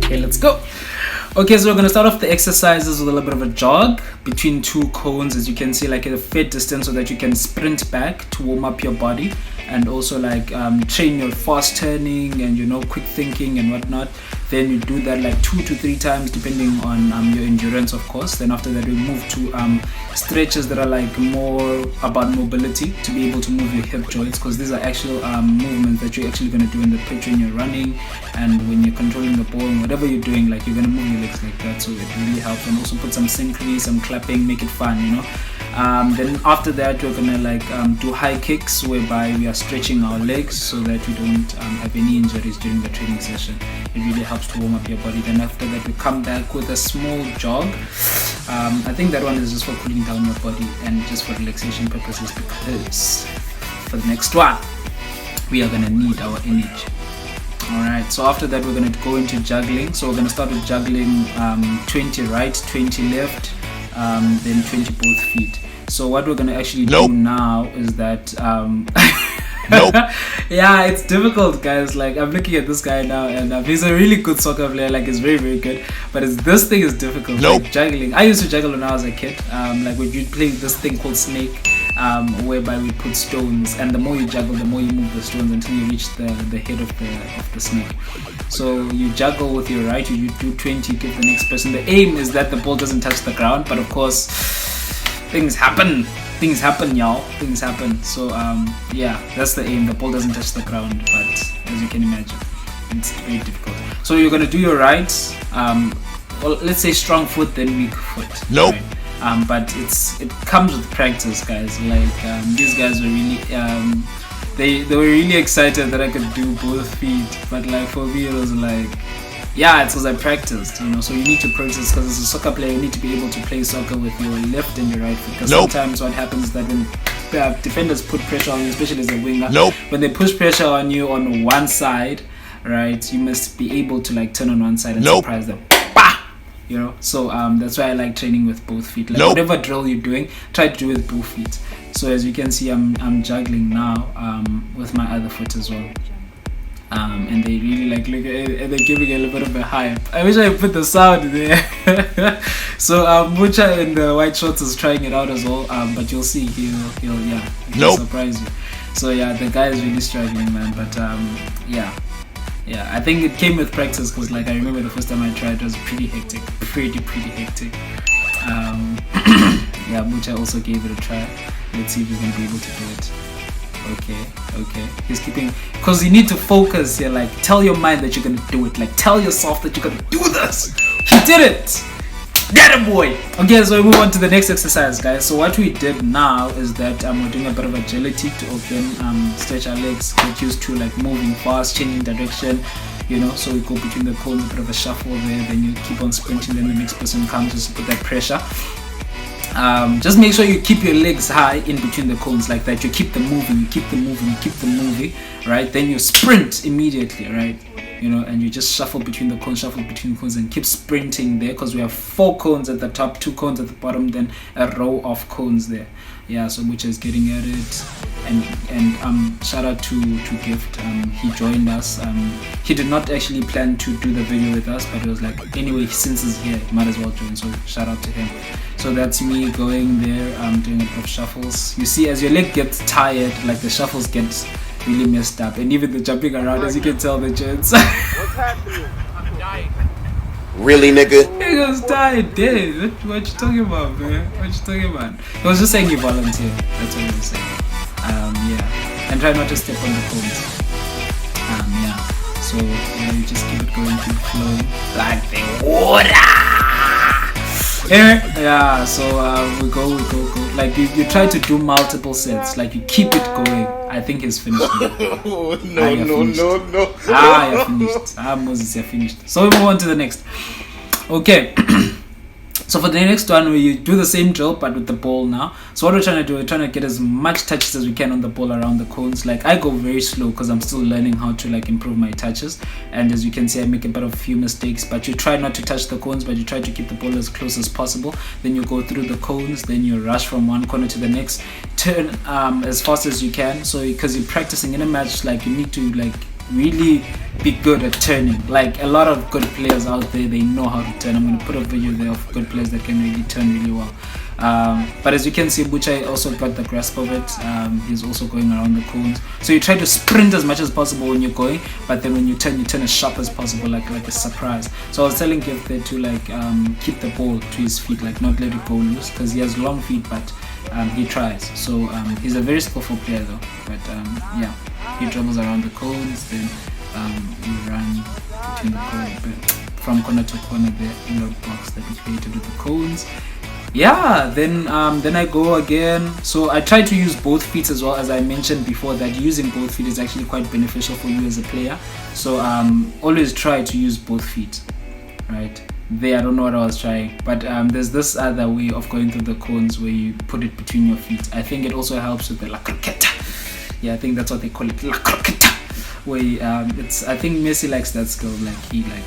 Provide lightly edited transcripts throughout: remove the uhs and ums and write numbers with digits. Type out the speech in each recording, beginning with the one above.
Okay, let's go. Okay, so we're gonna start off the exercises with a little bit of a jog between two cones, as you can see, like at a fair distance, so that you can sprint back to warm up your body and also like train your fast turning and quick thinking and whatnot. Then you do that like 2 to 3 times depending on your endurance, of course. Then after that we move to stretches that are like more about mobility, to be able to move your hip joints, because these are actual movements that you're actually going to do in the pitch when you're running and when you're controlling the ball and whatever you're doing, like you're going to move your legs like that. So it really helps. And also put some synchrony, some clapping, make it fun, Then after that we're gonna like do high kicks, whereby we are stretching our legs so that we don't have any injuries during the training session. It really helps to warm up your body. Then after that we come back with a small jog. I think that one is just for cooling down your body and just for relaxation purposes, because for the next one we are gonna need our energy. Alright, so after that we're gonna go into juggling. So we're gonna start with juggling 20 right, 20 left, then 20 both feet. So what we're gonna actually do now is that yeah, it's difficult, guys. Like, I'm looking at this guy now, and he's a really good soccer player. Like, he's very, very good. But this thing is difficult. Like, juggling. I used to juggle when I was a kid. Like, when you play this thing called snake, whereby we put stones, and the more you juggle, the more you move the stones until you reach the head of the snake. So you juggle with your right, you do 20, you give the next person. The aim is that the ball doesn't touch the ground, but of course, things happen, y'all. Things happen. So yeah, that's the aim. The ball doesn't touch the ground, but as you can imagine, it's very difficult. So you're gonna do your right. Well, let's say strong foot, then weak foot. Right? But it comes with practice, guys. Like these guys were really they were really excited that I could do both feet. But like for me, it was like, yeah, it's because I practiced, So you need to practice, because as a soccer player, you need to be able to play soccer with your left and your right foot. Because sometimes what happens is that when defenders put pressure on you, especially as a winger, when they push pressure on you on one side, right, you must be able to like turn on one side and surprise them. So that's why I like training with both feet. Like whatever drill you're doing, try to do it with both feet. So as you can see, I'm juggling now with my other foot as well. And they really like look at it, and they're giving a little bit of a hype. I wish I put the sound there. So Mucha in the white shorts is trying it out as well. But you'll see he'll surprise you. So yeah, the guy is really struggling, man. But yeah, I think it came with practice, because like I remember the first time I tried, it was pretty hectic, pretty hectic. Yeah, Mucha also gave it a try. Let's see if we can be able to do it. Okay, he's keeping, because you need to focus here. Like, tell your mind that you're gonna do it. Like, tell yourself that you're gonna do this. He did it. Get it, boy. Okay, so we move on to the next exercise, guys. So what we did now is that we're doing a bit of agility to open, stretch our legs, get used to like moving fast, changing direction, so we go between the cones, a bit of a shuffle there, then you keep on sprinting, then the next person comes, just put that pressure. Just make sure you keep your legs high in between the cones like that. You keep them moving, right? Then you sprint immediately, right? And you just shuffle between the cones, and keep sprinting there, because we have 4 cones at the top, 2 cones at the bottom, then a row of cones there. Yeah, so Mucha is getting at it, and shout out to Gift. He joined us. He did not actually plan to do the video with us, but it was like, anyway, since he's here, might as well join. So shout out to him. So that's me going there, doing a bit of shuffles. You see, as your leg gets tired, like the shuffles get really messed up, and even the jumping around, as you can tell, the gents. What's happening? I'm dying. Really, nigga? He was dying, dead. What you talking about, man? What you talking about? He was just saying you volunteer. That's what he was saying. Yeah. And try not to step on the cones. Yeah. So you just keep it going, keep flowing like the water. Yeah. So we go. Like you try to do multiple sets. Like you keep it going. I think he's finished. No. You're finished. Moses, you're finished. So we move on to the next. Okay. So for the next one, we do the same drill but with the ball now. So what we're trying to do, we're trying to get as much touches as we can on the ball around the cones. Like I go very slow because I'm still learning how to like improve my touches. And as you can see, I make a few mistakes, but you try not to touch the cones, but you try to keep the ball as close as possible. Then you go through the cones, then you rush from one corner to the next, turn as fast as you can. So because you're practicing in a match, like you need to like really be good at turning. Like a lot of good players out there, they know how to turn. I'm going to put a video there of good players that can really turn really well. But as you can see, Buchai also got the grasp of it. He's also going around the cones. So you try to sprint as much as possible when you're going, but then when you turn as sharp as possible, like a surprise. So I was telling Gift there to like keep the ball to his feet, like not let it go loose, because he has long feet, but he tries. So he's a very skillful player though. But yeah, he dribbles around the cones, then you run between the cones, from corner to corner there in the box that we created with the cones. Yeah, then I go again. So I try to use both feet as well, as I mentioned before, that using both feet is actually quite beneficial for you as a player. So always try to use both feet, right? There, I don't know what I was trying, but there's this other way of going through the cones where you put it between your feet. I think it also helps with the la croqueta. Yeah, I think that's what they call it, la croqueta. Where it's, I think Messi likes that skill, like he like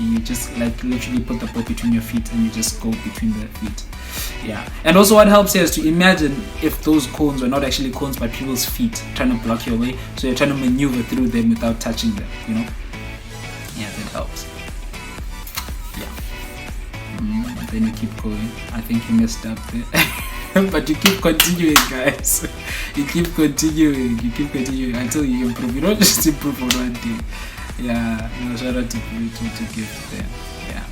you just like literally put the ball between your feet and you just go between the feet. Yeah, and also what helps here is to imagine if those cones were not actually cones but people's feet trying to block your way, so you're trying to maneuver through them without touching them, you know. Yeah, that helps. Yeah. Then you keep going. I think you messed up there. But you keep continuing, guys. You keep continuing. I tell you, you improve. You don't just improve on one day. Yeah, no, shout out to Gift there. Yeah.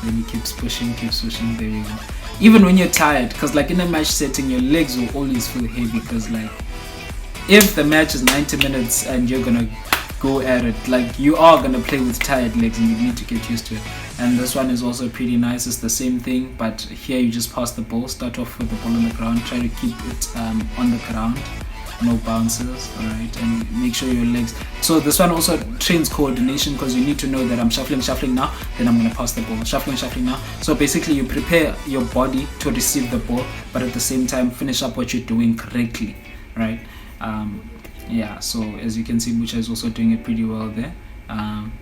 Then he keeps pushing. There we go. Even when you're tired, because like in a match setting, your legs will always feel heavy, because like if the match is 90 minutes and you're gonna go at it, like you are gonna play with tired legs and you need to get used to it. And this one is also pretty nice. It's the same thing, but here you just pass the ball, start off with the ball on the ground, try to keep it on the ground, no bounces, alright, and make sure your legs. So this one also trains coordination, because you need to know that I'm shuffling now, then I'm gonna pass the ball, shuffling now. So basically you prepare your body to receive the ball, but at the same time finish up what you're doing correctly, right? Yeah, so as you can see, Bucha is also doing it pretty well there.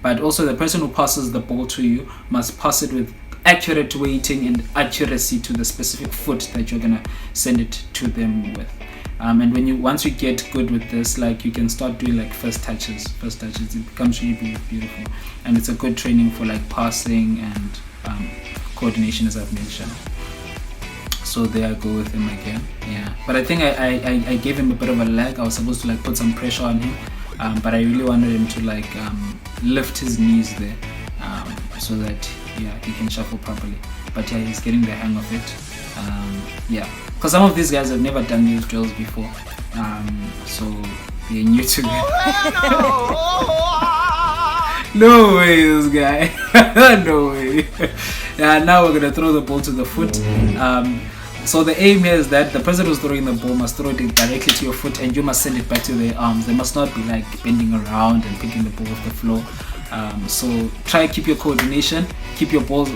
But also the person who passes the ball to you must pass it with accurate weighting and accuracy to the specific foot that you're gonna send it to them with. And once you get good with this, like you can start doing like first touches, it becomes really beautiful, and it's a good training for like passing and coordination, as I've mentioned. So there I go with him again. Yeah, but I think I gave him a bit of a lag. I was supposed to like put some pressure on him, but I really wanted him to like lift his knees there, so that yeah, he can shuffle properly. But yeah, he's getting the hang of it. Yeah, because some of these guys have never done these drills before, so they're new to me. No way, this guy. No way. Yeah, now we're gonna throw the ball to the foot. So the aim here is that the person who's throwing the ball must throw it directly to your foot, and you must send it back to their arms. They must not be like bending around and picking the ball off the floor. So try keep your coordination, keep your balls,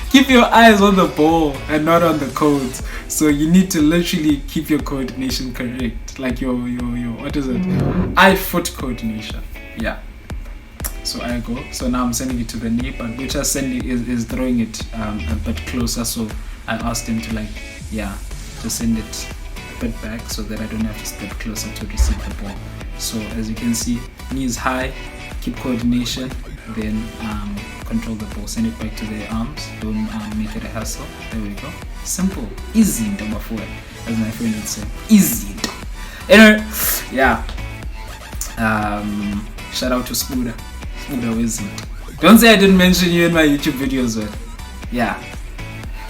keep your eyes on the ball and not on the codes. So you need to literally keep your coordination correct, like your what is it? Eye-foot coordination. Yeah. So I go. So now I'm sending it to the knee, but which is throwing it a bit closer. So I asked him to like, yeah, to send it a bit back so that I don't have to step closer to receive the ball. So as you can see, knees high, keep coordination, then control the ball, send it back to their arms. Don't make it a hassle. There we go. Simple, easy, number 4, as my friend would say. Easy. Anyway, yeah. Shout out to Spuda. Don't say I didn't mention you in my YouTube videos, but yeah.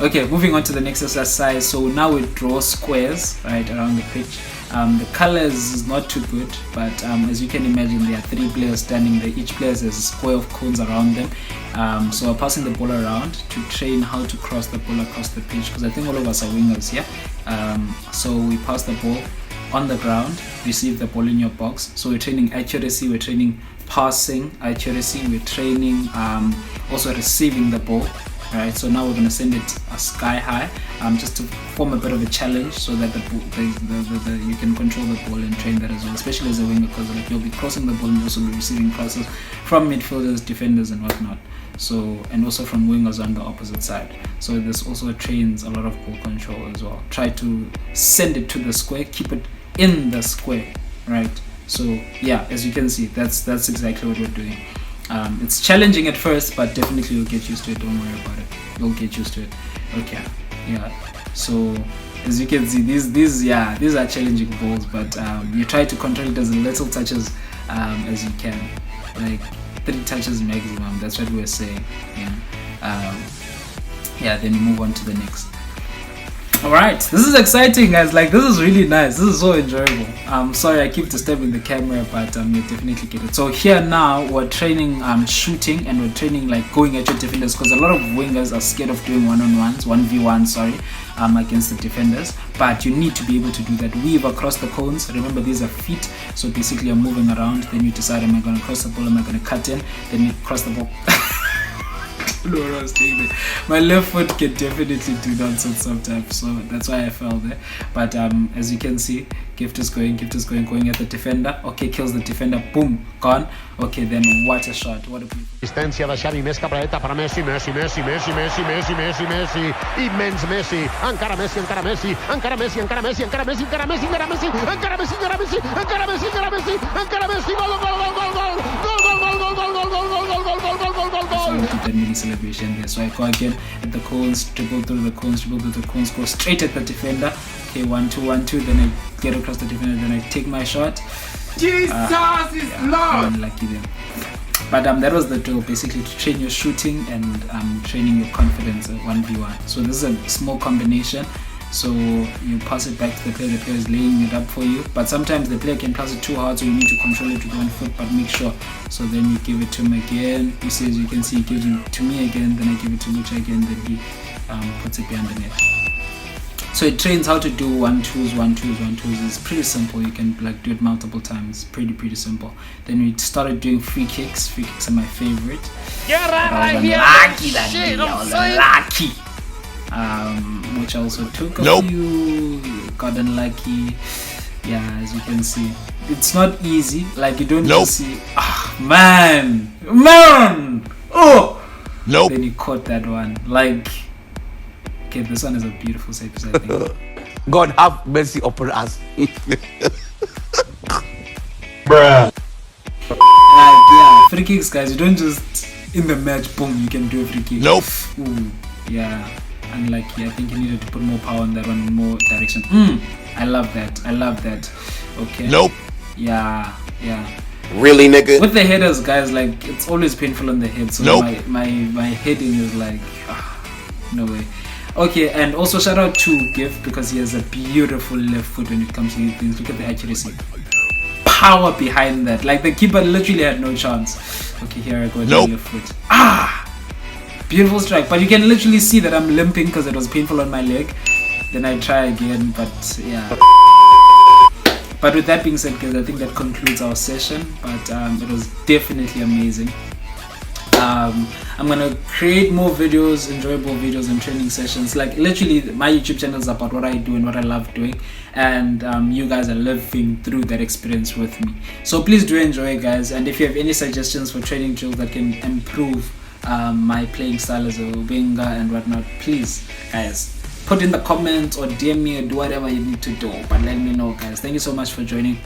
Okay, moving on to the next exercise. So now we draw squares right around the pitch. The colors is not too good, but as you can imagine, there are 3 players standing there. Each player has a square of cones around them. So we're passing the ball around to train how to cross the ball across the pitch, because I think all of us are wingers here. So we pass the ball on the ground, receive the ball in your box. So we're training accuracy, we're training passing accuracy, we're training also receiving the ball. Right, so now we're going to send it sky high, just to form a bit of a challenge, so that you can control the ball and train that as well, especially as a winger, because like you'll be crossing the ball and you'll also be receiving crosses from midfielders, defenders and whatnot. So, and also from wingers on the opposite side. So this also trains a lot of ball control as well. Try to send it to the square, keep it in the square, right? So yeah, as you can see, that's exactly what we're doing. It's challenging at first, but definitely you'll get used to it. Don't worry about it, you'll get used to it. Okay, yeah. So as you can see, these are challenging balls, but you try to control it as little touches as you can, like 3 touches maximum. That's what we're saying. Yeah. Then we move on to the next. Alright, this is exciting, guys. Like, this is really nice. This is so enjoyable. Sorry I keep disturbing the camera, but you definitely get it. So here now we're training shooting, and we're training like going at your defenders, because a lot of wingers are scared of doing 1v1, sorry, against the defenders. But you need to be able to do that. Weave across the cones. Remember, these are feet, so basically you're moving around. Then you decide, am I going to cross the ball, am I going to cut in? Then you cross the ball. No, I was doing that. My left foot can definitely do nonsense sometimes, so that's why I fell there. But as you can see, Gift is going at the defender. Okay, kills the defender. Boom, gone. Okay, then what a shot! What a beautiful. Assistència de Xavi, més cap a la dreta per a Messi, Messi, immens Messi, encara Messi, encara Messi, encara Messi, encara Messi, encara Messi, encara Messi, encara Messi, encara Messi, encara Messi, encara Messi, encara Messi, encara Messi, gol, gol, gol, gol, gol, keep that mini celebration there. So I go again at the cones, dribble through the cones, go straight at the defender. Okay, 1-2, then I get across the defender, then I take my shot. Jesus is Lord! I'm unlucky there. But that was the drill, basically, to train your shooting and training your confidence at 1v1. So this is a small combination. So you pass it back to the player is laying it up for you. But sometimes the player can pass it too hard, so you need to control it with 1 foot, but make sure. So then you give it to him again. You see, as you can see, he gives it to me again, then I give it to Lucha again, then he puts it behind the net. So it trains how to do 1-2s. It's pretty simple. You can like do it multiple times. Pretty simple. Then we started doing free kicks. Free kicks are my favorite. Lucky. Which I also took a few. Got unlucky. Yeah, as you can see, it's not easy. Like, you don't just see. Man. Oh. Nope. Then you caught that one. Like. Okay, this one is a beautiful set piece, I think. God have mercy upon us. Bruh. Yeah, free kicks, guys. You don't just in the match, boom, you can do a free kick. Nope. Ooh, yeah. Unlucky. I think you needed to put more power on that one, more direction. I love that. Okay. Nope. Yeah. Really, nigga? With the headers, guys, like, it's always painful on the head. So Nope. my heading is like, no way. Okay, and also shout out to Gift, because he has a beautiful left foot when it comes to these things. Look at the accuracy. Power behind that. Like, the keeper literally had no chance. Okay, here I go with the left foot. Beautiful strike. But you can literally see that I'm limping because it was painful on my leg. Then I try again, but yeah. But with that being said, guys, I think that concludes our session. But it was definitely amazing. I'm gonna create more videos, enjoyable videos and training sessions. Like, literally, my YouTube channel is about what I do and what I love doing, and you guys are living through that experience with me. So please do enjoy it, guys. And if you have any suggestions for training drills that can improve my playing style as a winger and whatnot, please, guys, put in the comments or DM me or do whatever you need to do. But let me know, guys. Thank you so much for joining.